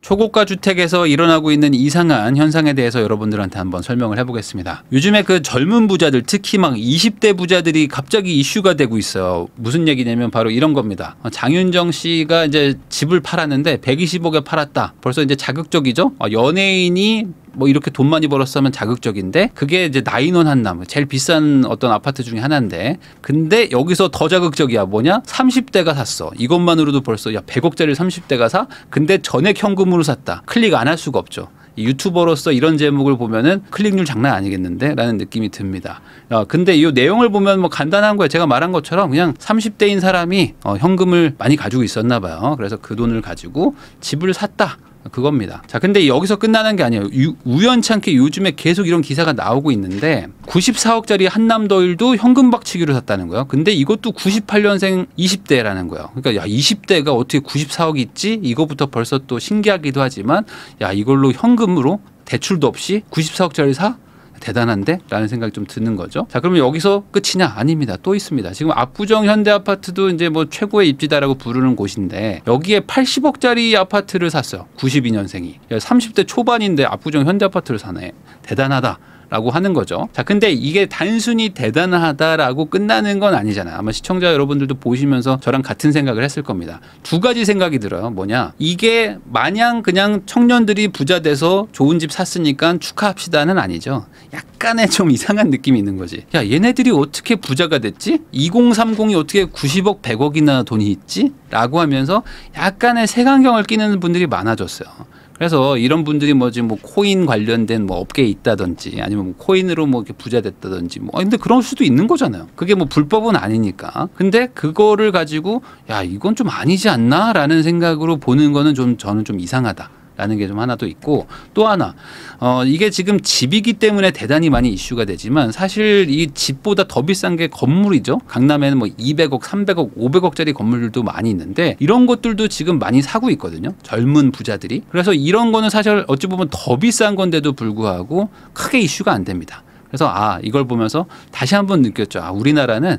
초고가 주택에서 일어나고 있는 이상한 현상에 대해서 여러분들한테 한번 설명을 해보겠습니다. 요즘에 그 젊은 부자들, 특히 막 20대 부자들이 갑자기 이슈가 되고 있어요. 무슨 얘기냐면 바로 이런 겁니다. 장윤정 씨가 이제 집을 팔았는데 120억에 팔았다. 벌써 이제 자극적이죠? 연예인이 뭐 이렇게 돈 많이 벌었으면 자극적인데, 그게 이제 나인원 한남, 제일 비싼 어떤 아파트 중에 하나인데, 근데 여기서 더 자극적이야. 뭐냐? 30대가 샀어. 이것만으로도 벌써 야 100억짜리 30대가 사? 근데 전액 현금으로 샀다. 클릭 안 할 수가 없죠. 유튜버로서 이런 제목을 보면은 클릭률 장난 아니겠는데? 라는 느낌이 듭니다. 근데 이 내용을 보면 뭐 간단한 거예요. 제가 말한 것처럼 그냥 30대인 사람이 현금을 많이 가지고 있었나 봐요. 그래서 그 돈을 가지고 집을 샀다. 그겁니다. 자, 근데 여기서 끝나는 게 아니에요. 우연찮게 요즘에 계속 이런 기사가 나오고 있는데 94억짜리 한남더일도 현금 박치기로 샀다는 거예요. 근데 이것도 98년생 20대라는 거예요. 그러니까 야 20대가 어떻게 94억이 있지? 이거부터 벌써 또 신기하기도 하지만 야 이걸로 현금으로 대출도 없이 94억짜리 사? 대단한데? 라는 생각이 좀 드는 거죠. 자, 그러면 여기서 끝이냐? 아닙니다. 또 있습니다. 지금 압구정 현대아파트도 이제 뭐 최고의 입지다라고 부르는 곳인데 여기에 80억짜리 아파트를 샀어요. 92년생이. 30대 초반인데 압구정 현대아파트를 사네. 대단하다. 라고 하는 거죠. 자, 근데 이게 단순히 대단하다라고 끝나는 건 아니잖아요. 아마 시청자 여러분들도 보시면서 저랑 같은 생각을 했을 겁니다. 두 가지 생각이 들어요. 뭐냐? 이게 마냥 그냥 청년들이 부자 돼서 좋은 집 샀으니까 축하합시다는 아니죠. 약간의 좀 이상한 느낌이 있는 거지. 야, 얘네들이 어떻게 부자가 됐지? 2030이 어떻게 90억, 100억이나 돈이 있지? 라고 하면서 약간의 색안경을 끼는 분들이 많아졌어요. 그래서 이런 분들이 뭐 지금 뭐 코인 관련된 뭐 업계에 있다든지 아니면 뭐 코인으로 뭐 이렇게 부자 됐다든지 뭐 근데 그럴 수도 있는 거잖아요. 그게 뭐 불법은 아니니까. 근데 그거를 가지고 야 이건 좀 아니지 않나라는 생각으로 보는 거는 좀 저는 좀 이상하다. 라는 게 좀 하나 또 있고, 또 하나 이게 지금 집이기 때문에 대단히 많이 이슈가 되지만 사실 이 집보다 더 비싼 게 건물이죠. 강남에는 뭐 200억, 300억, 500억짜리 건물들도 많이 있는데 이런 것들도 지금 많이 사고 있거든요. 젊은 부자들이. 그래서 이런 거는 사실 어찌 보면 더 비싼 건데도 불구하고 크게 이슈가 안 됩니다. 그래서 이걸 보면서 다시 한번 느꼈죠. 우리나라는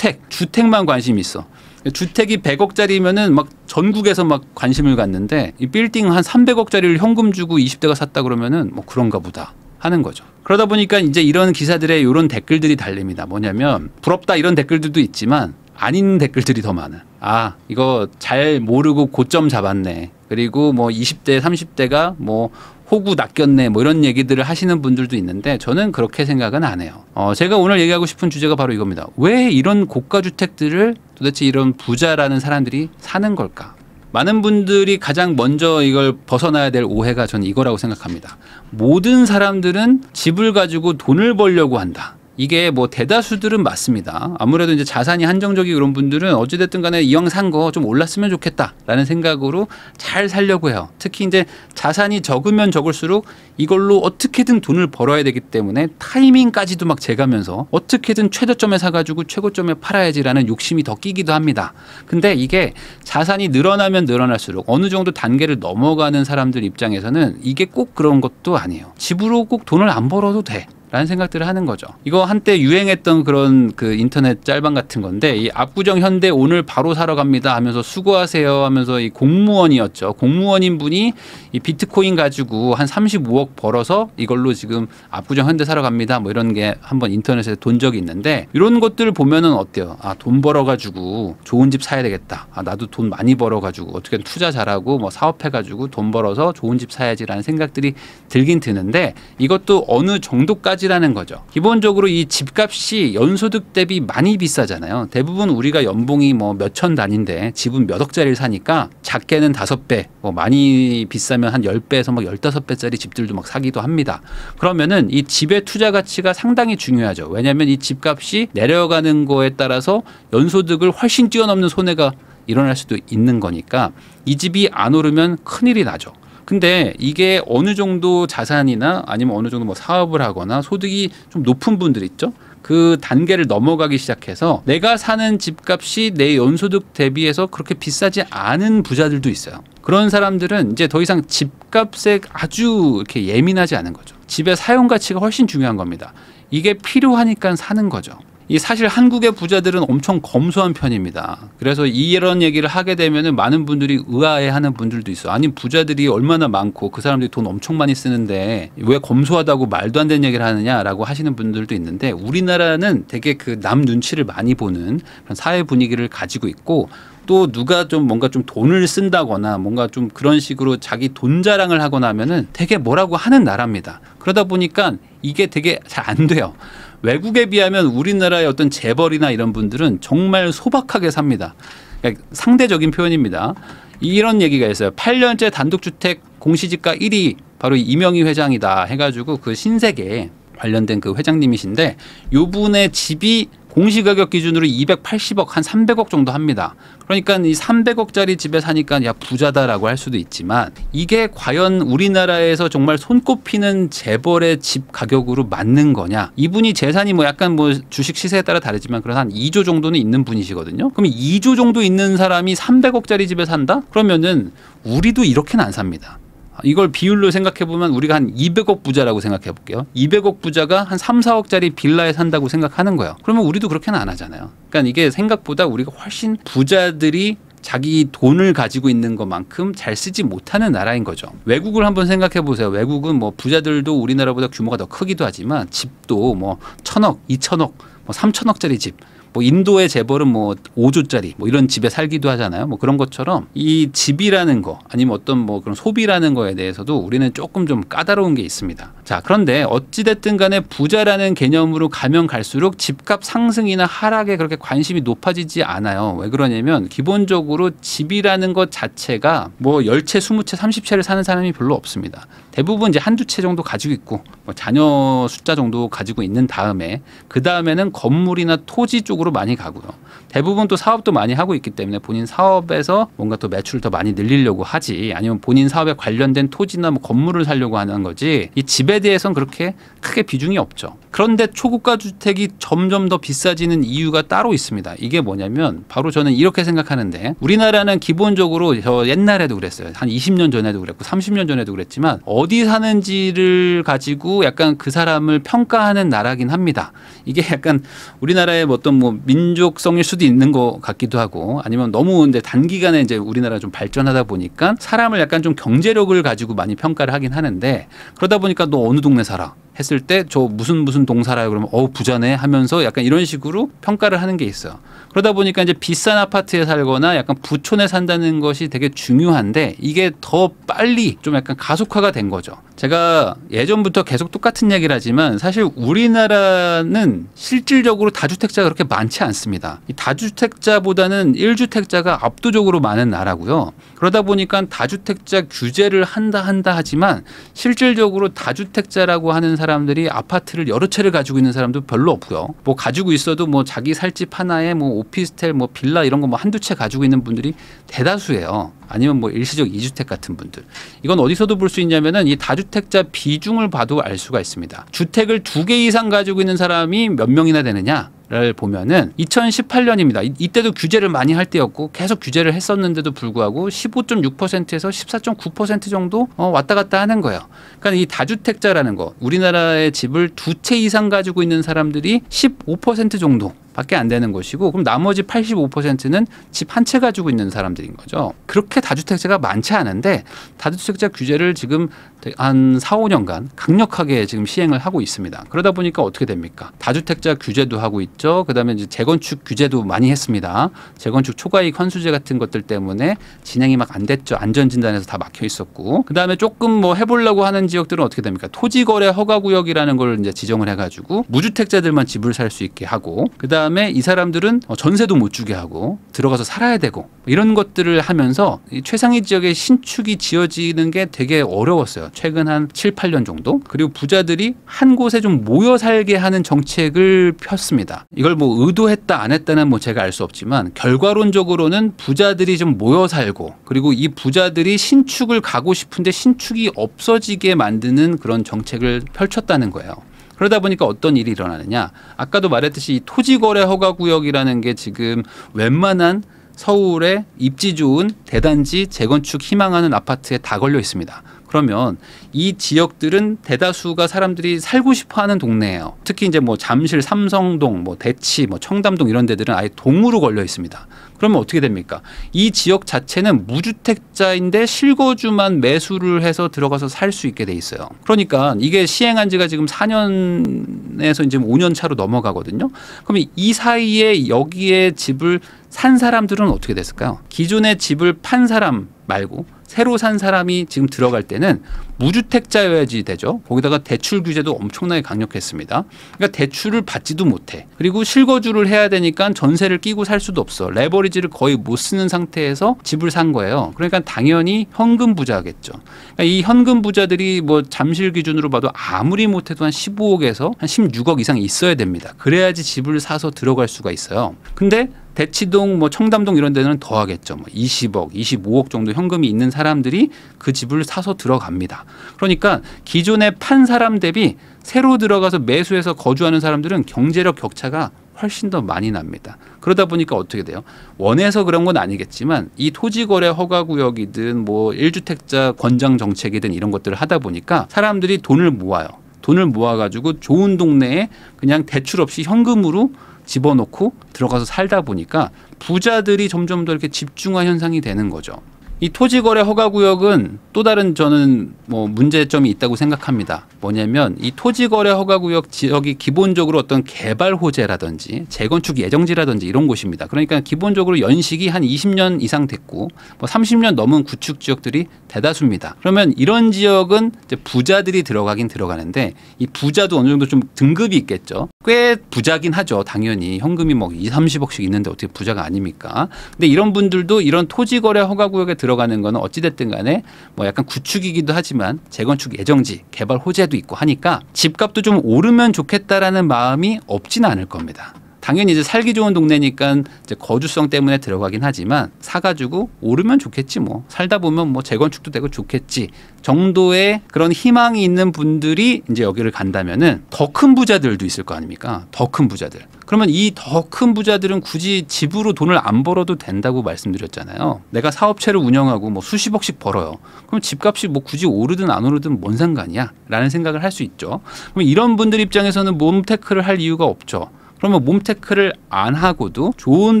주택만 관심이 있어. 주택이 100억짜리면은 막 전국에서 막 관심을 갖는데 이 빌딩 한 300억짜리를 현금 주고 20대가 샀다 그러면은 뭐 그런가 보다 하는 거죠. 그러다 보니까 이제 이런 기사들에 이런 댓글들이 달립니다. 뭐냐면 부럽다 이런 댓글들도 있지만 아닌 댓글들이 더 많아. 이거 잘 모르고 고점 잡았네. 그리고 뭐 20대, 30대가 뭐 호구 낚였네 뭐 이런 얘기들을 하시는 분들도 있는데 저는 그렇게 생각은 안 해요. 제가 오늘 얘기하고 싶은 주제가 바로 이겁니다. 왜 이런 고가 주택들을 도대체 이런 부자라는 사람들이 사는 걸까? 많은 분들이 가장 먼저 이걸 벗어나야 될 오해가 저는 이거라고 생각합니다. 모든 사람들은 집을 가지고 돈을 벌려고 한다. 이게 뭐 대다수들은 맞습니다. 아무래도 이제 자산이 한정적이고 그런 분들은 어찌됐든 간에 이왕 산 거 좀 올랐으면 좋겠다라는 생각으로 잘 살려고 해요. 특히 이제 자산이 적으면 적을수록 이걸로 어떻게든 돈을 벌어야 되기 때문에 타이밍까지도 막 재가면서 어떻게든 최저점에 사가지고 최고점에 팔아야지라는 욕심이 더 끼기도 합니다. 근데 이게 자산이 늘어나면 늘어날수록 어느 정도 단계를 넘어가는 사람들 입장에서는 이게 꼭 그런 것도 아니에요. 집으로 꼭 돈을 안 벌어도 돼. 라는 생각들을 하는 거죠. 이거 한때 유행했던 그런 그 인터넷 짤방 같은 건데 이 압구정 현대 오늘 바로 사러 갑니다 하면서 수고하세요 하면서 이 공무원이었죠. 공무원인 분이 이 비트코인 가지고 한 35억 벌어서 이걸로 지금 압구정 현대 사러 갑니다 뭐 이런 게 한번 인터넷에 돈 적이 있는데 이런 것들을 보면은 어때요? 돈 벌어가지고 좋은 집 사야 되겠다. 나도 돈 많이 벌어가지고 어떻게든 투자 잘하고 뭐 사업해가지고 돈 벌어서 좋은 집 사야지라는 생각들이 들긴 드는데 이것도 어느 정도까지 라는 거죠. 기본적으로 이 집값이 연소득 대비 많이 비싸잖아요. 대부분 우리가 연봉이 뭐 몇천 단위인데 집은 몇 억짜리를 사니까 작게는 5배, 뭐 많이 비싸면 한 10배에서 막 15배짜리 집들도 막 사기도 합니다. 그러면은 이 집의 투자 가치가 상당히 중요하죠. 왜냐하면 이 집값이 내려가는 거에 따라서 연소득을 훨씬 뛰어넘는 손해가 일어날 수도 있는 거니까 이 집이 안 오르면 큰일이 나죠. 근데 이게 어느 정도 자산이나 아니면 어느 정도 뭐 사업을 하거나 소득이 좀 높은 분들 있죠. 그 단계를 넘어가기 시작해서 내가 사는 집값이 내 연소득 대비해서 그렇게 비싸지 않은 부자들도 있어요. 그런 사람들은 이제 더 이상 집값에 아주 이렇게 예민하지 않은 거죠. 집의 사용 가치가 훨씬 중요한 겁니다. 이게 필요하니까 사는 거죠. 이 사실 한국의 부자들은 엄청 검소한 편입니다. 그래서 이런 얘기를 하게 되면은 많은 분들이 의아해하는 분들도 있어. 아니 부자들이 얼마나 많고 그 사람들이 돈 엄청 많이 쓰는데 왜 검소하다고 말도 안 되는 얘기를 하느냐라고 하시는 분들도 있는데 우리나라는 되게 그 남 눈치를 많이 보는 그런 사회 분위기를 가지고 있고 또 누가 좀 뭔가 좀 돈을 쓴다거나 뭔가 좀 그런 식으로 자기 돈 자랑을 하거나 하면은 되게 뭐라고 하는 나라입니다. 그러다 보니까 이게 되게 잘 안 돼요. 외국에 비하면 우리나라의 어떤 재벌이나 이런 분들은 정말 소박하게 삽니다. 그러니까 상대적인 표현입니다. 이런 얘기가 있어요. 8년째 단독주택 공시지가 1위 바로 이명희 회장이다 해가지고 그 신세계 관련된 그 회장님이신데 요분의 집이 공시가격 기준으로 280억 한 300억 정도 합니다. 그러니까 이 300억짜리 집에 사니까 야 부자다라고 할 수도 있지만 이게 과연 우리나라에서 정말 손꼽히는 재벌의 집 가격으로 맞는 거냐. 이분이 재산이 뭐 약간 뭐 주식 시세에 따라 다르지만 그래서 한 2조 정도는 있는 분이시거든요. 그럼 2조 정도 있는 사람이 300억짜리 집에 산다? 그러면은 우리도 이렇게는 안 삽니다. 이걸 비율로 생각해 보면 우리가 한 200억 부자라고 생각해 볼게요. 200억 부자가 한 3, 4억짜리 빌라에 산다고 생각하는 거예요. 그러면 우리도 그렇게는 안 하잖아요. 그러니까 이게 생각보다 우리가 훨씬 부자들이 자기 돈을 가지고 있는 것만큼 잘 쓰지 못하는 나라인 거죠. 외국을 한번 생각해 보세요. 외국은 뭐 부자들도 우리나라보다 규모가 더 크기도 하지만 집도 뭐 1,000억, 2,000억, 뭐 3,000억짜리 집. 뭐 인도의 재벌은 뭐 5조짜리 뭐 이런 집에 살기도 하잖아요. 뭐 그런 것처럼 이 집이라는 거 아니면 어떤 뭐 그런 소비라는 거에 대해서도 우리는 조금 좀 까다로운 게 있습니다. 자, 그런데 어찌됐든 간에 부자라는 개념으로 가면 갈수록 집값 상승이나 하락에 그렇게 관심이 높아지지 않아요. 왜 그러냐면 기본적으로 집이라는 것 자체가 뭐 10채, 20채, 30채를 사는 사람이 별로 없습니다. 대부분 이제 한두 채 정도 가지고 있고 뭐 자녀 숫자 정도 가지고 있는 다음에 그 다음에는 건물이나 토지 쪽으로 많이 가고요. 대부분 또 사업도 많이 하고 있기 때문에 본인 사업에서 뭔가 또 매출을 더 많이 늘리려고 하지 아니면 본인 사업에 관련된 토지나 뭐 건물을 사려고 하는 거지 이 집에 대해서는 그렇게 크게 비중이 없죠. 그런데 초고가 주택이 점점 더 비싸지는 이유가 따로 있습니다. 이게 뭐냐면 바로 저는 이렇게 생각하는데 우리나라는 기본적으로 저 옛날에도 그랬어요. 한 20년 전에도 그랬고 30년 전에도 그랬지만 어디 사는지를 가지고 약간 그 사람을 평가하는 나라긴 합니다. 이게 약간 우리나라의 어떤 뭐 민족성일 수도 있는 것 같기도 하고 아니면 너무 이제 단기간에 이제 우리나라가 좀 발전하다 보니까 사람을 약간 좀 경제력을 가지고 많이 평가를 하긴 하는데 그러다 보니까 너 어느 동네 살아? 했을 때 저 무슨 동 살아요? 그러면 부자네 하면서 약간 이런 식으로 평가를 하는 게 있어요. 그러다 보니까 이제 비싼 아파트에 살거나 약간 부촌에 산다는 것이 되게 중요한데 이게 더 빨리 좀 약간 가속화가 된 거죠. 제가 예전부터 계속 똑같은 얘기를 하지만 사실 우리나라는 실질적으로 다주택자가 그렇게 많지 않습니다. 이 다주택자보다는 1주택자가 압도적으로 많은 나라고요. 그러다 보니까 다주택자 규제를 한다 하지만 실질적으로 다주택자라고 하는 사람들이 아파트를 여러 채를 가지고 있는 사람도 별로 없고요. 뭐 가지고 있어도 뭐 자기 살 집 하나에 뭐 오피스텔 뭐 빌라 이런 거 뭐 한두 채 가지고 있는 분들이 대다수예요. 아니면 뭐 일시적 2주택 같은 분들. 이건 어디서도 볼 수 있냐면은 이 다주택자 비중을 봐도 알 수가 있습니다. 주택을 2개 이상 가지고 있는 사람이 몇 명이나 되느냐? 를 보면은 2018년입니다. 이때도 규제를 많이 할 때였고 계속 규제를 했었는데도 불구하고 15.6%에서 14.9% 정도 왔다 갔다 하는 거예요. 그러니까 이 다주택자라는 거 우리나라의 집을 2채 이상 가지고 있는 사람들이 15% 정도 밖에 안 되는 것이고 그럼 나머지 85%는 집 한 채 가지고 있는 사람들인 거죠. 그렇게 다주택자가 많지 않은데 다주택자 규제를 지금 한 4, 5년간 강력하게 지금 시행을 하고 있습니다. 그러다 보니까 어떻게 됩니까? 다주택자 규제도 하고 있죠. 그다음에 이제 재건축 규제도 많이 했습니다. 재건축 초과이익 환수제 같은 것들 때문에 진행이 막 안 됐죠. 안전진단에서 다 막혀 있었고 그다음에 조금 뭐 해보려고 하는 지역들은 어떻게 됩니까? 토지거래 허가구역이라는 걸 이제 지정을 해가지고 무주택자들만 집을 살 수 있게 하고 그다음에 이 사람들은 전세도 못 주게 하고 들어가서 살아야 되고 이런 것들을 하면서 이 최상위 지역에 신축이 지어지는 게 되게 어려웠어요. 최근 한 7, 8년 정도. 그리고 부자들이 한 곳에 좀 모여 살게 하는 정책을 폈습니다. 이걸 뭐 의도했다 안 했다는 뭐 제가 알 수 없지만 결과론적으로는 부자들이 좀 모여 살고 그리고 이 부자들이 신축을 가고 싶은데 신축이 없어지게 만드는 그런 정책을 펼쳤다는 거예요. 그러다 보니까 어떤 일이 일어나느냐. 아까도 말했듯이 이 토지거래 허가구역이라는 게 지금 웬만한 서울에 입지 좋은 대단지 재건축 희망하는 아파트에 다 걸려 있습니다. 그러면 이 지역들은 대다수가 사람들이 살고 싶어하는 동네예요. 특히 이제 뭐 잠실, 삼성동, 뭐 대치, 뭐 청담동 이런 데들은 아예 동으로 걸려 있습니다. 그러면 어떻게 됩니까? 이 지역 자체는 무주택자인데 실거주만 매수를 해서 들어가서 살 수 있게 돼 있어요. 그러니까 이게 시행한 지가 지금 4년에서 이제 5년 차로 넘어가거든요. 그러면 이 사이에 여기에 집을 산 사람들은 어떻게 됐을까요? 기존의 집을 판 사람 말고 새로 산 사람이 지금 들어갈 때는 무주택자여야지 되죠. 거기다가 대출 규제도 엄청나게 강력했습니다. 그러니까 대출을 받지도 못해. 그리고 실거주를 해야 되니까 전세를 끼고 살 수도 없어. 레버리지를 거의 못 쓰는 상태에서 집을 산 거예요. 그러니까 당연히 현금 부자겠죠. 그러니까 이 현금 부자들이 뭐 잠실 기준으로 봐도 아무리 못해도 한 15억에서 한 16억 이상 있어야 됩니다. 그래야지 집을 사서 들어갈 수가 있어요. 근데 대치동, 뭐 청담동 이런 데는 더 하겠죠. 뭐 20억, 25억 정도 현금이 있는 사람들이 그 집을 사서 들어갑니다. 그러니까 기존에 판 사람 대비 새로 들어가서 매수해서 거주하는 사람들은 경제력 격차가 훨씬 더 많이 납니다. 그러다 보니까 어떻게 돼요? 원해서 그런 건 아니겠지만 이 토지거래 허가구역이든 뭐 1주택자 권장 정책이든 이런 것들을 하다 보니까 사람들이 돈을 모아요. 돈을 모아가지고 좋은 동네에 그냥 대출 없이 현금으로 집어넣고 들어가서 살다 보니까 부자들이 점점 더 이렇게 집중화 현상이 되는 거죠. 이 토지거래 허가구역은 또 다른 저는 뭐 문제점이 있다고 생각합니다. 뭐냐면 이 토지거래 허가구역 지역이 기본적으로 어떤 개발 호재라든지 재건축 예정지라든지 이런 곳입니다. 그러니까 기본적으로 연식이 한 20년 이상 됐고 뭐 30년 넘은 구축 지역들이 대다수입니다. 그러면 이런 지역은 이제 부자들이 들어가긴 들어가는데 이 부자도 어느 정도 좀 등급이 있겠죠. 꽤 부자긴 하죠. 당연히 현금이 뭐 20, 30억씩 있는데 어떻게 부자가 아닙니까? 근데 이런 분들도 이런 토지거래 허가구역에 들어가는 거는 어찌됐든 간에 뭐 약간 구축이기도 하지만 재건축 예정지, 개발 호재도 있고 하니까 집값도 좀 오르면 좋겠다라는 마음이 없지는 않을 겁니다. 당연히 이제 살기 좋은 동네니까 이제 거주성 때문에 들어가긴 하지만 사가지고 오르면 좋겠지 뭐. 살다 보면 뭐 재건축도 되고 좋겠지 정도의 그런 희망이 있는 분들이 이제 여기를 간다면은 더 큰 부자들도 있을 거 아닙니까? 더 큰 부자들. 그러면 이 더 큰 부자들은 굳이 집으로 돈을 안 벌어도 된다고 말씀드렸잖아요. 내가 사업체를 운영하고 뭐 수십억씩 벌어요. 그럼 집값이 뭐 굳이 오르든 안 오르든 뭔 상관이야? 라는 생각을 할 수 있죠. 그럼 이런 분들 입장에서는 몸테크를 할 이유가 없죠. 그러면 몸테크를 안 하고도 좋은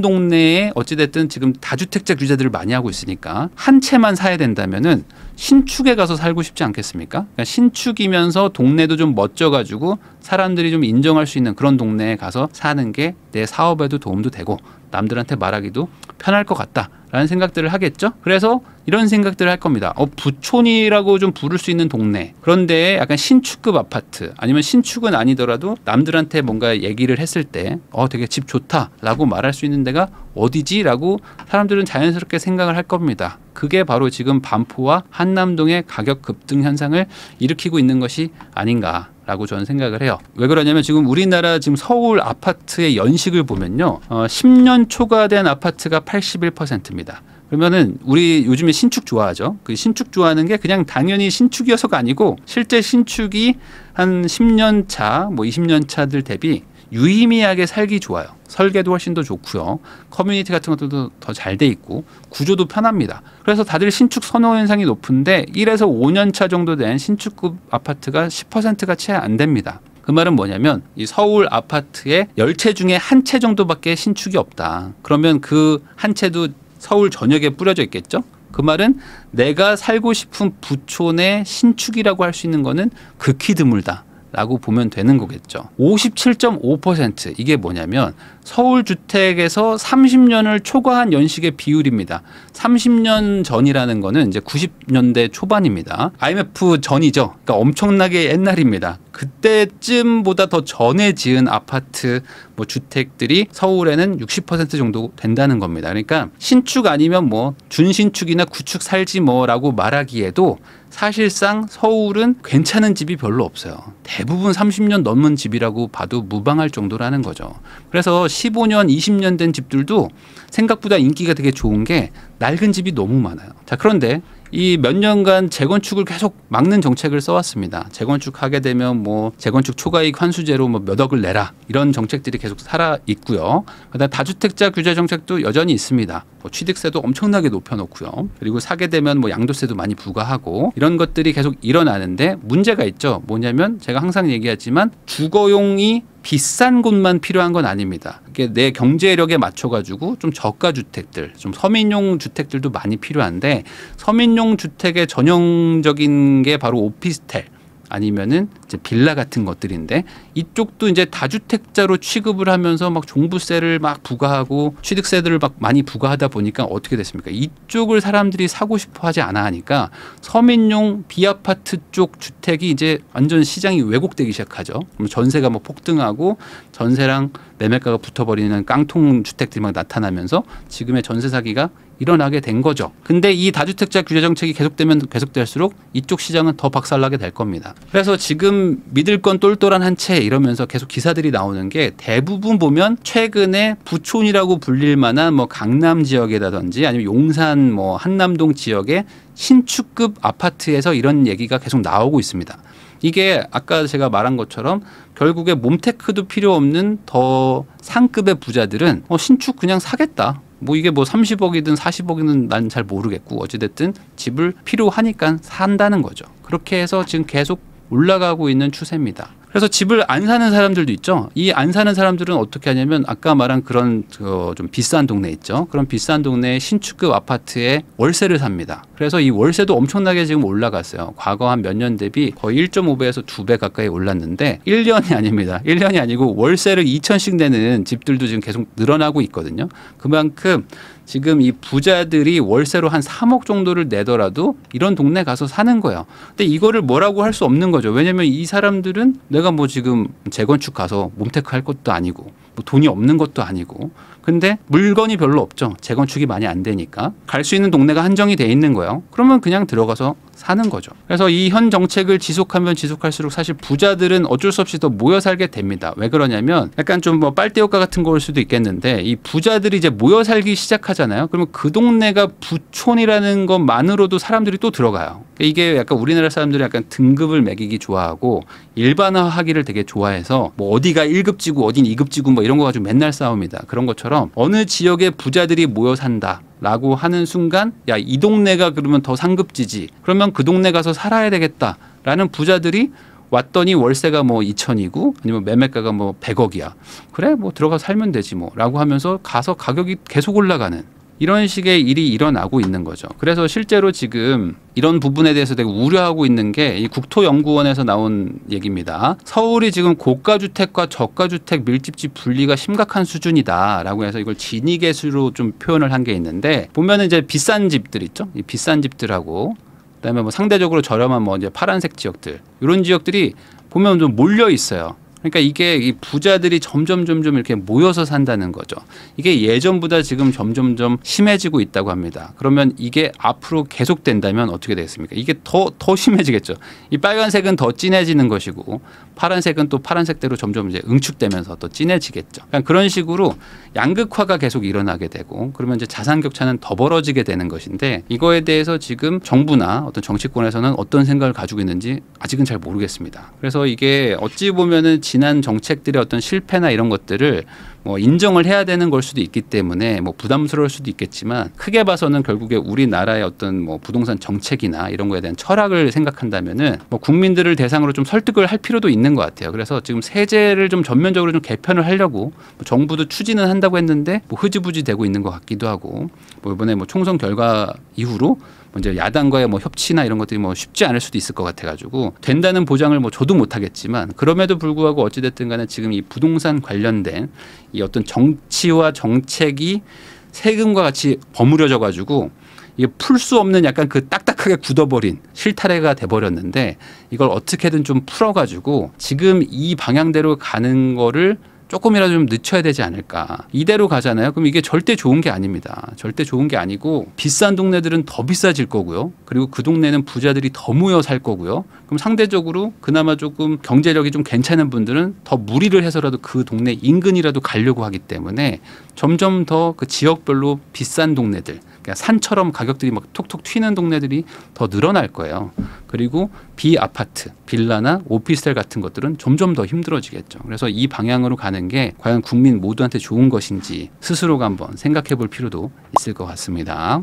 동네에 어찌됐든 지금 다주택자 규제들을 많이 하고 있으니까 한 채만 사야 된다면은 신축에 가서 살고 싶지 않겠습니까? 그러니까 신축이면서 동네도 좀 멋져가지고 사람들이 좀 인정할 수 있는 그런 동네에 가서 사는 게 내 사업에도 도움도 되고 남들한테 말하기도 편할 것 같다라는 생각들을 하겠죠. 그래서 이런 생각들을 할 겁니다. 부촌이라고 좀 부를 수 있는 동네. 그런데 약간 신축급 아파트 아니면 신축은 아니더라도 남들한테 뭔가 얘기를 했을 때 되게 집 좋다라고 말할 수 있는 데가 어디지라고 사람들은 자연스럽게 생각을 할 겁니다. 그게 바로 지금 반포와 한남동의 가격 급등 현상을 일으키고 있는 것이 아닌가라고 저는 생각을 해요. 왜 그러냐면 지금 우리나라 지금 서울 아파트의 연식을 보면요. 10년 초과된 아파트가 81%입니다. 그러면은 우리 요즘에 신축 좋아하죠. 그 신축 좋아하는 게 그냥 당연히 신축이어서가 아니고 실제 신축이 한 10년 차, 뭐 20년 차들 대비 유의미하게 살기 좋아요. 설계도 훨씬 더 좋고요. 커뮤니티 같은 것도 더 잘 돼 있고 구조도 편합니다. 그래서 다들 신축 선호 현상이 높은데 1에서 5년 차 정도 된 신축급 아파트가 10%가 채 안 됩니다. 그 말은 뭐냐면 이 서울 아파트의 10채 중에 한 채 정도밖에 신축이 없다. 그러면 그 한 채도 서울 전역에 뿌려져 있겠죠? 그 말은 내가 살고 싶은 부촌의 신축이라고 할 수 있는 거는 극히 드물다. 라고 보면 되는 거겠죠. 57.5% 이게 뭐냐면 서울 주택에서 30년을 초과한 연식의 비율입니다. 30년 전이라는 거는 이제 90년대 초반입니다. IMF 전이죠. 그러니까 엄청나게 옛날입니다. 그때쯤보다 더 전에 지은 아파트 뭐 주택들이 서울에는 60% 정도 된다는 겁니다. 그러니까 신축 아니면 뭐 준신축이나 구축 살지 뭐라고 말하기에도 사실상 서울은 괜찮은 집이 별로 없어요. 대부분 30년 넘은 집이라고 봐도 무방할 정도라는 거죠. 그래서 15년, 20년 된 집들도 생각보다 인기가 되게 좋은 게 낡은 집이 너무 많아요. 자, 그런데 이 몇 년간 재건축을 계속 막는 정책을 써왔습니다. 재건축하게 되면 뭐 재건축 초과이익 환수제로 뭐 몇 억을 내라 이런 정책들이 계속 살아 있고요. 그다음 다주택자 규제 정책도 여전히 있습니다. 뭐 취득세도 엄청나게 높여놓고요. 그리고 사게 되면 뭐 양도세도 많이 부과하고 이런 것들이 계속 일어나는데 문제가 있죠. 뭐냐면 제가 항상 얘기하지만 주거용이 비싼 곳만 필요한 건 아닙니다. 이게 내 경제력에 맞춰가지고 좀 저가 주택들, 좀 서민용 주택들도 많이 필요한데 서민용 주택의 전형적인 게 바로 오피스텔. 아니면은 이제 빌라 같은 것들인데 이쪽도 이제 다주택자로 취급을 하면서 막 종부세를 막 부과하고 취득세들을 막 많이 부과하다 보니까 어떻게 됐습니까? 이쪽을 사람들이 사고 싶어 하지 않아 하니까 서민용 비아파트 쪽 주택이 이제 완전 시장이 왜곡되기 시작하죠. 그럼 전세가 뭐 폭등하고 전세랑 매매가가 붙어버리는 깡통 주택들이 막 나타나면서 지금의 전세 사기가 일어나게 된 거죠. 근데 이 다주택자 규제 정책이 계속되면 계속될수록 이쪽 시장은 더 박살나게 될 겁니다. 그래서 지금 믿을 건 똘똘한 한 채 이러면서 계속 기사들이 나오는 게 대부분 보면 최근에 부촌이라고 불릴 만한 뭐 강남 지역이라든지 아니면 용산 뭐 한남동 지역의 신축급 아파트에서 이런 얘기가 계속 나오고 있습니다. 이게 아까 제가 말한 것처럼 결국에 몸테크도 필요 없는 더 상급의 부자들은 신축 그냥 사겠다. 뭐 이게 뭐 30억이든 40억이든 난 잘 모르겠고 어찌됐든 집을 필요하니까 산다는 거죠. 그렇게 해서 지금 계속 올라가고 있는 추세입니다. 그래서 집을 안 사는 사람들도 있죠. 이 안 사는 사람들은 어떻게 하냐면 아까 말한 그런 좀 비싼 동네 있죠. 그런 비싼 동네 신축급 아파트에 월세를 삽니다. 그래서 이 월세도 엄청나게 지금 올라갔어요. 과거 한 몇 년 대비 거의 1.5배에서 2배 가까이 올랐는데 1년이 아닙니다. 1년이 아니고 월세를 2천씩 내는 집들도 지금 계속 늘어나고 있거든요. 그만큼 지금 이 부자들이 월세로 한 3억 정도를 내더라도 이런 동네 가서 사는 거예요. 근데 이거를 뭐라고 할 수 없는 거죠. 왜냐면 이 사람들은 내가 뭐 지금 재건축 가서 몸테크 할 것도 아니고 뭐 돈이 없는 것도 아니고 근데 물건이 별로 없죠. 재건축이 많이 안 되니까 갈 수 있는 동네가 한정이 돼 있는 거예요. 그러면 그냥 들어가서 사는 거죠. 그래서 이 현 정책을 지속하면 지속할수록 사실 부자들은 어쩔 수 없이 더 모여 살게 됩니다. 왜 그러냐면 약간 좀 뭐 빨대 효과 같은 거일 수도 있겠는데 이 부자들이 이제 모여 살기 시작하잖아요. 그러면 그 동네가 부촌이라는 것만으로도 사람들이 또 들어가요. 이게 약간 우리나라 사람들이 약간 등급을 매기기 좋아하고 일반화하기를 되게 좋아해서 뭐 어디가 1급지구 어딘 2급지구 뭐 이런 거 가지고 맨날 싸웁니다. 그런 것처럼 어느 지역에 부자들이 모여 산다. 라고 하는 순간 야, 이 동네가 그러면 더 상급지지. 그러면 그 동네 가서 살아야 되겠다라는 부자들이 왔더니 월세가 뭐 2천이고 아니면 매매가가 뭐 100억이야. 그래 뭐 들어가서 살면 되지 뭐 라고 하면서 가서 가격이 계속 올라가는 이런 식의 일이 일어나고 있는 거죠. 그래서 실제로 지금 이런 부분에 대해서 되게 우려하고 있는 게 이 국토연구원에서 나온 얘기입니다. 서울이 지금 고가주택과 저가주택 밀집지 분리가 심각한 수준이다라고 해서 이걸 진위계수로 좀 표현을 한 게 있는데 보면은 이제 비싼 집들 있죠. 이 비싼 집들하고 그다음에 뭐 상대적으로 저렴한 뭐 이제 파란색 지역들 이런 지역들이 보면 좀 몰려 있어요. 그러니까 이게 이 부자들이 점점 이렇게 모여서 산다는 거죠. 이게 예전보다 지금 점점 심해지고 있다고 합니다. 그러면 이게 앞으로 계속된다면 어떻게 되겠습니까? 이게 더 심해지겠죠. 이 빨간색은 더 진해지는 것이고 파란색은 또 파란색대로 점점 이제 응축되면서 또 진해지겠죠. 그러니까 그런 식으로 양극화가 계속 일어나게 되고 그러면 이제 자산 격차는 더 벌어지게 되는 것인데 이거에 대해서 지금 정부나 어떤 정치권에서는 어떤 생각을 가지고 있는지 아직은 잘 모르겠습니다. 그래서 이게 어찌 보면은 지난 정책들의 어떤 실패나 이런 것들을 뭐 인정을 해야 되는 걸 수도 있기 때문에 뭐 부담스러울 수도 있겠지만 크게 봐서는 결국에 우리나라의 어떤 뭐 부동산 정책이나 이런 거에 대한 철학을 생각한다면은 뭐 국민들을 대상으로 좀 설득을 할 필요도 있는 것 같아요. 그래서 지금 세제를 좀 전면적으로 좀 개편을 하려고 뭐 정부도 추진은 한다고 했는데 뭐 흐지부지 되고 있는 것 같기도 하고 뭐 이번에 뭐 총선 결과 이후로 이제 야당과의 뭐 협치나 이런 것들이 뭐 쉽지 않을 수도 있을 것 같아가지고 된다는 보장을 뭐 저도 못하겠지만 그럼에도 불구하고 어찌됐든 간에 지금 이 부동산 관련된 이 어떤 정치와 정책이 세금과 같이 버무려져 가지고 이게 풀 수 없는 약간 그 딱딱하게 굳어버린 실타래가 돼버렸는데 이걸 어떻게든 좀 풀어가지고 지금 이 방향대로 가는 거를 조금이라도 좀 늦춰야 되지 않을까. 이대로 가잖아요. 그럼 이게 절대 좋은 게 아닙니다. 절대 좋은 게 아니고 비싼 동네들은 더 비싸질 거고요. 그리고 그 동네는 부자들이 더 모여 살 거고요. 그럼 상대적으로 그나마 조금 경제력이 좀 괜찮은 분들은 더 무리를 해서라도 그 동네 인근이라도 가려고 하기 때문에 점점 더 그 지역별로 비싼 동네들 그러니까 산처럼 가격들이 막 톡톡 튀는 동네들이 더 늘어날 거예요. 그리고 비아파트, 빌라나 오피스텔 같은 것들은 점점 더 힘들어지겠죠. 그래서 이 방향으로 가는 게 과연 국민 모두한테 좋은 것인지 스스로가 한번 생각해 볼 필요도 있을 것 같습니다.